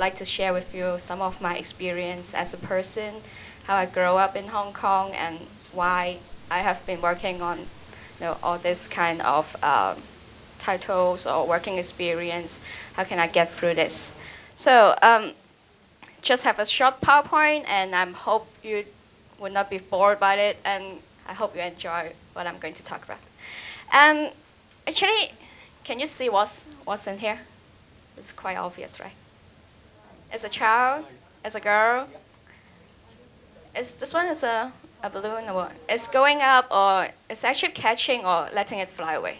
would like to share with you some of my experience as a person, how I grew up in Hong Kong, and why I have been working on all this kind of titles or working experience. How can I get through this? So just have a short PowerPoint, and I hope you would not be bored by it, and I hope you enjoy what I'm going to talk about. And actually, can you see what's in here? It's quite obvious, right? As a child, as a girl, this one is a balloon, or what? It's going up, or it's actually catching or letting it fly away?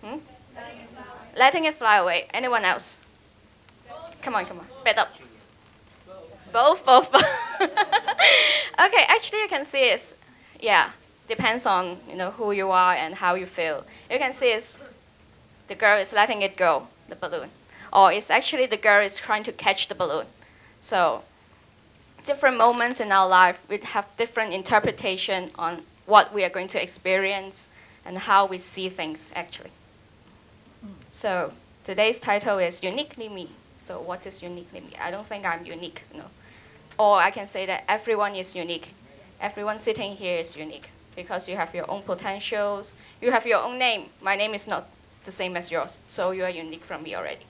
Hmm? Letting it fly away. Anyone else? Come on, bet up. Both. Okay, actually you can see it's, yeah, depends on who you are and how you feel. You can see it's the girl is letting it go, the balloon. Or it's actually the girl is trying to catch the balloon. So different moments in our life, we have different interpretation on what we are going to experience and how we see things actually. So today's title is Uniquely Me. So what is uniquely me? I don't think I'm unique, Or I can say that everyone is unique. Everyone sitting here is unique because you have your own potentials. You have your own name. My name is not the same as yours, so you are unique from me already.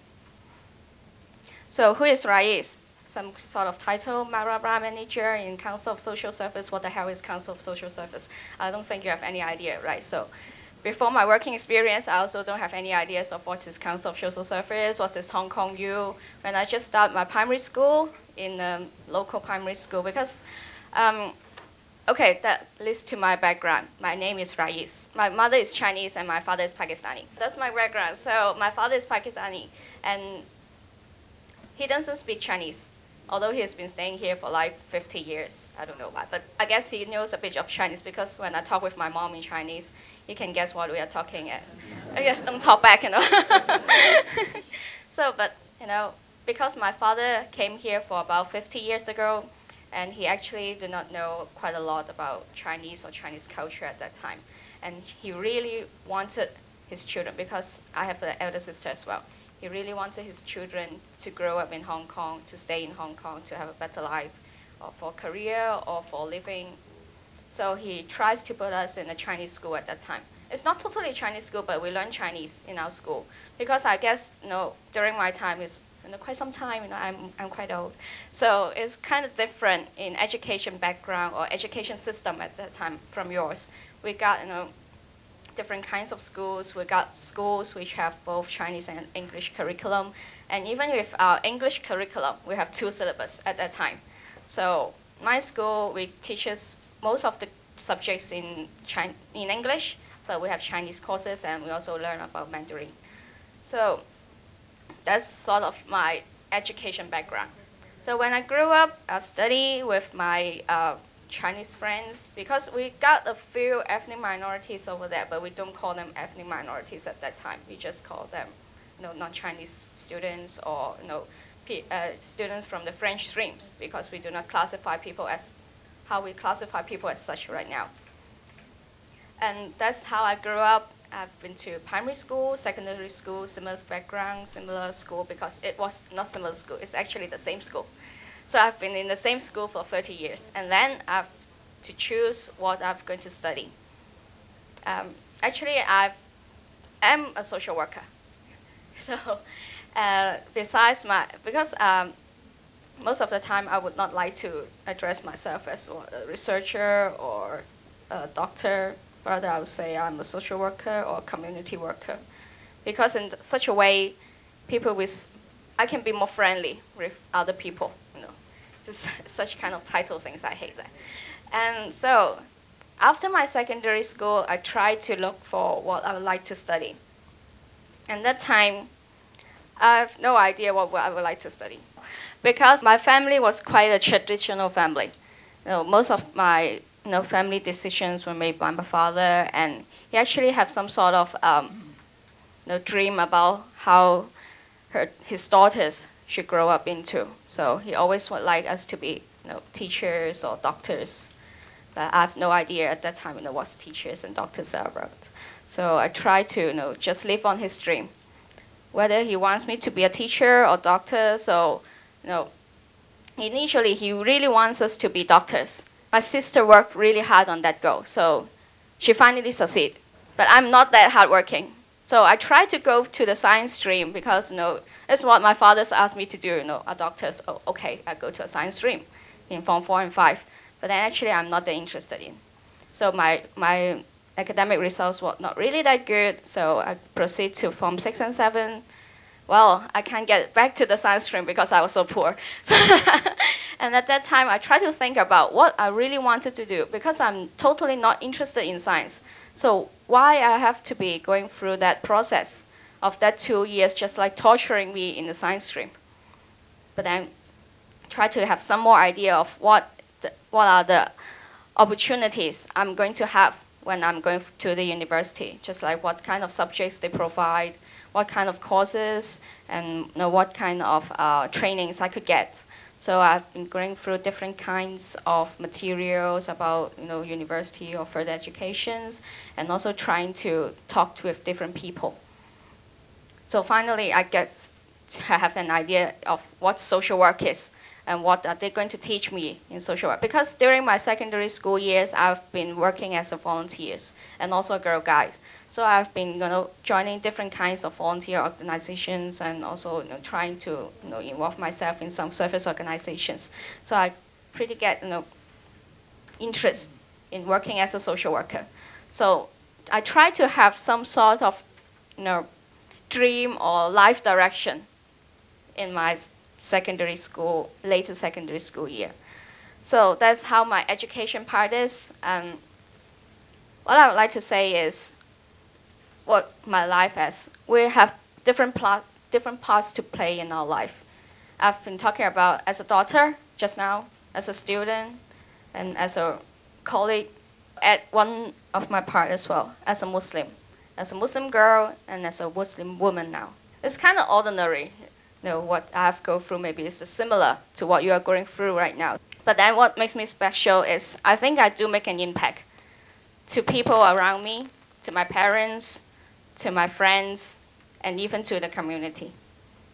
So who is Raees? Some sort of title, manager in Council of Social Service. What the hell is Council of Social Service? I don't think you have any idea, right? So before my working experience, I also don't have any ideas of what is Council of Social Service, what is Hong Kong U. When I just started my primary school in local primary school, because, okay, that leads to my background. My name is Raees. My mother is Chinese and my father is Pakistani. That's my background. So my father is Pakistani, and he doesn't speak Chinese, although he has been staying here for like 50 years. I don't know why, but I guess he knows a bit of Chinese because when I talk with my mom in Chinese, he can guess what we are talking at. I guess don't talk back, So, but, because my father came here for about 50 years ago, and he actually did not know quite a lot about Chinese or Chinese culture at that time. And he really wanted his children, because I have an elder sister as well, he really wanted his children to grow up in Hong Kong, to stay in Hong Kong, to have a better life, or for career, or for living. So he tries to put us in a Chinese school at that time. It's not totally a Chinese school, but we learn Chinese in our school. Because I guess, during my time, is quite some time, I'm quite old. So it's kind of different in education background or education system at that time from yours. We got, different kinds of schools. We got schools which have both Chinese and English curriculum. And even with our English curriculum, we have 2 syllabus at that time. So my school, we teaches most of the subjects in English, but we have Chinese courses, and we also learn about Mandarin. So that's sort of my education background. So when I grew up, I've studied with my Chinese friends, because we got a few ethnic minorities over there, but we don't call them ethnic minorities at that time. We just call them non-Chinese students, or students from the French streams, because we do not classify people as how we classify people as such right now. And that's how I grew up. I've been to primary school, secondary school, similar background, similar school, because it was not similar school, it's actually the same school. So I've been in the same school for 30 years, and then I have to choose what I'm going to study. Actually, I am a social worker. So besides because most of the time I would not like to address myself as a researcher or a doctor. Rather, I would say I'm a social worker or a community worker, because in such a way, I can be more friendly with other people. Just such kind of title things, I hate that. And so, after my secondary school, I tried to look for what I would like to study. And that time, I have no idea what I would like to study, because my family was quite a traditional family. Most of my family decisions were made by my father, and he actually had some sort of dream about how his daughters should grow up into. So he always would like us to be teachers or doctors, but I have no idea at that time what teachers and doctors are about. So I tried to just live on his dream. whether he wants me to be a teacher or doctor. So, you know, initially he really wants us to be doctors. My sister worked really hard on that goal, so she finally succeeded. But I'm not that hardworking. So I tried to go to the science stream because, it's what my father's asked me to do, a doctor's, oh, okay, I go to a science stream in Form 4 and 5. But then actually I'm not that interested in. So my academic results were not really that good, so I proceed to Form 6 and 7. Well, I can't get back to the science stream because I was so poor. So and at that time, I tried to think about what I really wanted to do because I'm totally not interested in science. So why I have to be going through that process of that 2 years just like torturing me in the science stream? But then try to have some more idea of what are the opportunities I'm going to have when I'm going to the university, just like what kind of subjects they provide, what kind of courses, and what kind of trainings I could get. So I've been going through different kinds of materials about university or further educations, and also trying to talk with different people. So finally, I get to have an idea of what social work is and what are they going to teach me in social work. Because during my secondary school years, I've been working as a volunteer and also a Girl Guide. So I've been joining different kinds of volunteer organizations and also trying to involve myself in some service organizations. So I pretty get interest in working as a social worker. So I try to have some sort of dream or life direction in my later secondary school year. So that's how my education part is. What I would like to say is what my life is. We have different parts to play in our life. I've been talking about as a daughter just now, as a student, and as a colleague, at one of my part as well, as a Muslim girl, and as a Muslim woman now. It's kind of ordinary. What I've gone through maybe is similar to what you are going through right now. But then what makes me special is I think I do make an impact to people around me, to my parents, to my friends, and even to the community.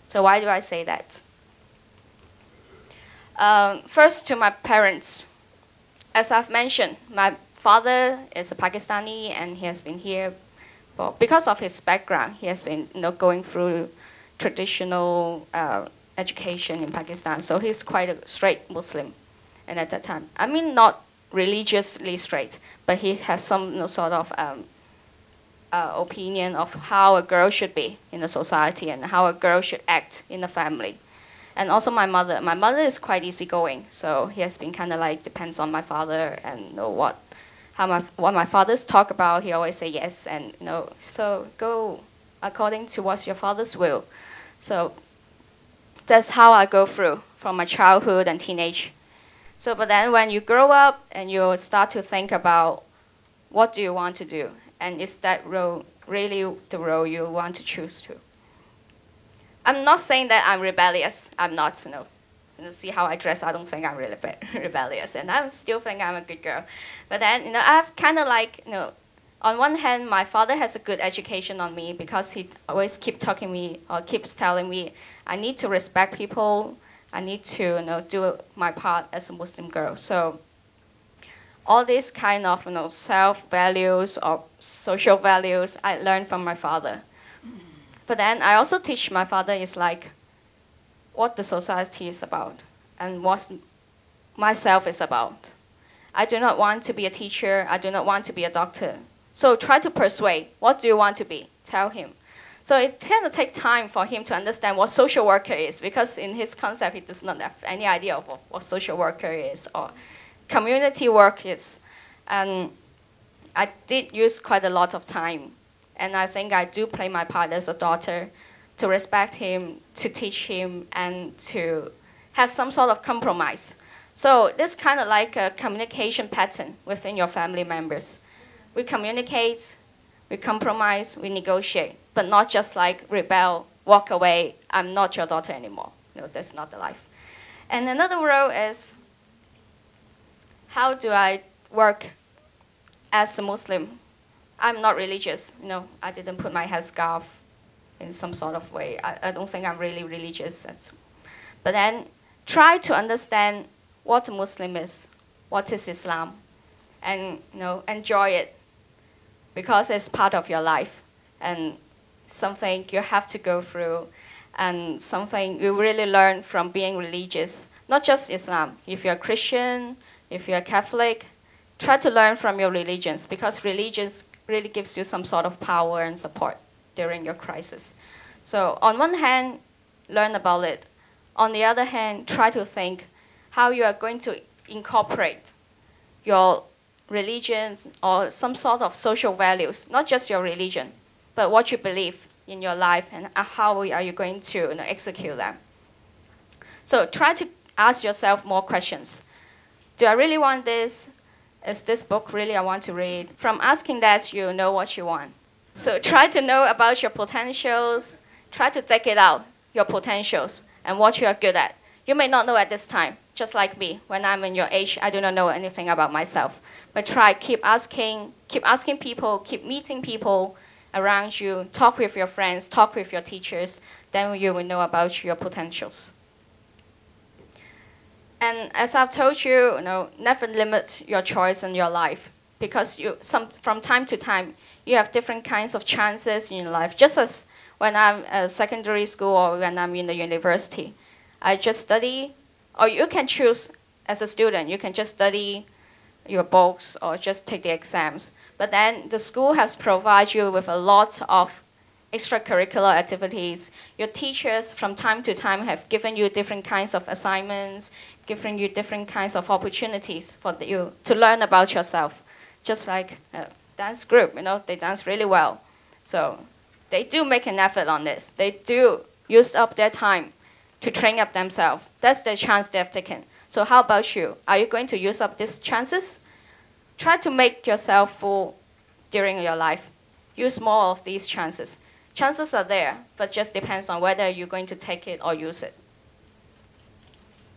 So why do I say that? First, to my parents. As I've mentioned, my father is a Pakistani, and he has been here, because of his background, he has been going through traditional education in Pakistan. So he's quite a straight Muslim. And at that time, I mean, not religiously straight, but he has some sort of opinion of how a girl should be in a society and how a girl should act in a family. And also my mother. My mother is quite easygoing, so he has been kind of like depends on my father and what my father's talk about. He always say yes, and so go according to what's your father's will. So that's how I go through from my childhood and teenage. So, but then when you grow up and you start to think about what do you want to do, and is that role really the role you want to choose to? I'm not saying that I'm rebellious. I'm not, see how I dress, I don't think I'm really rebellious, and I still think I'm a good girl. But then, I've kind of like, on one hand, my father has a good education on me because he always keeps telling me, I need to respect people. I need to do my part as a Muslim girl. So all these kind of self-values or social values I learned from my father. But then I also teach my father is like what the society is about and what myself is about. I do not want to be a teacher. I do not want to be a doctor. So try to persuade. What do you want to be? Tell him. So it tends to take time for him to understand what social worker is, because in his concept, he does not have any idea of what social worker is or community work is. And I did use quite a lot of time. And I think I do play my part as a daughter to respect him, to teach him, and to have some sort of compromise. So this kind of like a communication pattern within your family members. We communicate, we compromise, we negotiate, but not just like rebel, walk away, I'm not your daughter anymore. No, that's not the life. And another role is, how do I work as a Muslim? I'm not religious, I didn't put my headscarf in some sort of way. I don't think I'm really religious. But then try to understand what a Muslim is, what is Islam, and enjoy it because it's part of your life and something you have to go through and something you really learn from being religious. Not just Islam. If you're Christian, if you're Catholic, try to learn from your religions because religions really gives you some sort of power and support during your crisis. So on one hand, learn about it. On the other hand, try to think how you are going to incorporate your religions or some sort of social values, not just your religion, but what you believe in your life and how are you going to execute them. So try to ask yourself more questions. Do I really want this? Is this book really I want to read? From asking that, you know what you want. So try to know about your potentials. Try to take it out, your potentials, and what you are good at. You may not know at this time, just like me. When I'm in your age, I do not know anything about myself. But keep asking people, keep meeting people around you, talk with your friends, talk with your teachers, then you will know about your potentials. And as I've told you, never limit your choice in your life because from time to time, you have different kinds of chances in your life. Just as when I'm at secondary school or when I'm in the university, I just study, or you can choose as a student, you can just study your books or just take the exams. But then the school has provided you with a lot of extracurricular activities. Your teachers from time to time have given you different kinds of assignments, giving you different kinds of opportunities for you to learn about yourself. Just like a dance group, they dance really well. So they do make an effort on this. They do use up their time to train up themselves. That's the chance they've taken. So how about you? Are you going to use up these chances? Try to make yourself full during your life. Use more of these chances. Chances are there, but just depends on whether you're going to take it or use it.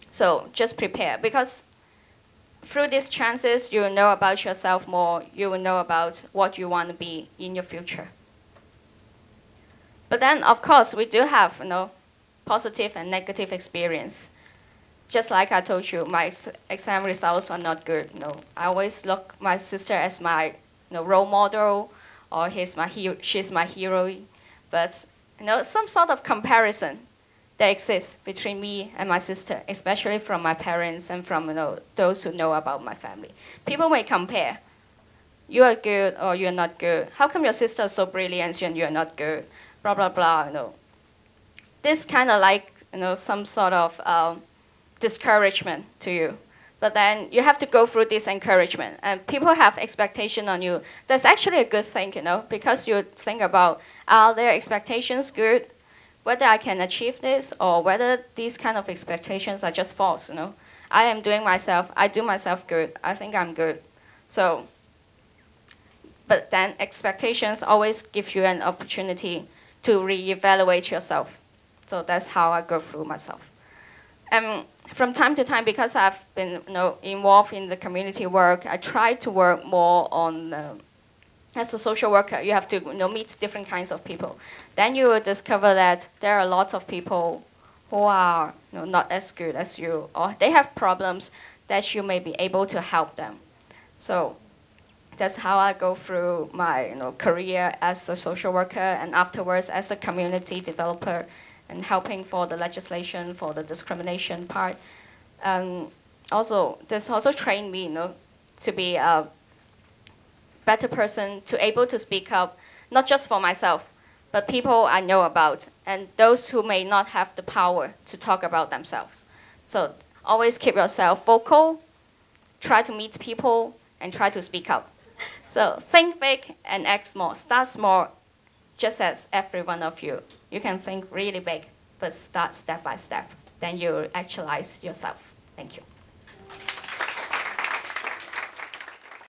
So just prepare, because through these chances, you will know about yourself more. You will know about what you want to be in your future. But then, of course, we do have positive and negative experience. Just like I told you, my exam results were not good. I always look my sister as my role model, or she's my hero. But some sort of comparison that exists between me and my sister, especially from my parents and from those who know about my family. People may compare. You are good or you're not good. How come your sister is so brilliant and you're not good? Blah blah blah. This kind of like some sort of discouragement to you. But then you have to go through this encouragement, and people have expectation on you. That's actually a good thing, because you think about, are their expectations good? Whether I can achieve this, or whether these kind of expectations are just false, I am doing myself, I do myself good, I think I'm good. So, but then expectations always give you an opportunity to reevaluate yourself. So that's how I go through myself. From time to time, because I've been involved in the community work, I try to work more on, as a social worker, you have to meet different kinds of people. Then you will discover that there are lots of people who are not as good as you, or they have problems that you may be able to help them. So that's how I go through my career as a social worker, and afterwards as a community developer, and helping for the legislation for the discrimination part. This also trained me, to be a better person, to able to speak up, not just for myself, but people I know about, and those who may not have the power to talk about themselves. So always keep yourself vocal, try to meet people, and try to speak up. So think big and act small. Start small, just as every one of you. You can think really big, but start step by step. Then you actualize yourself. Thank you.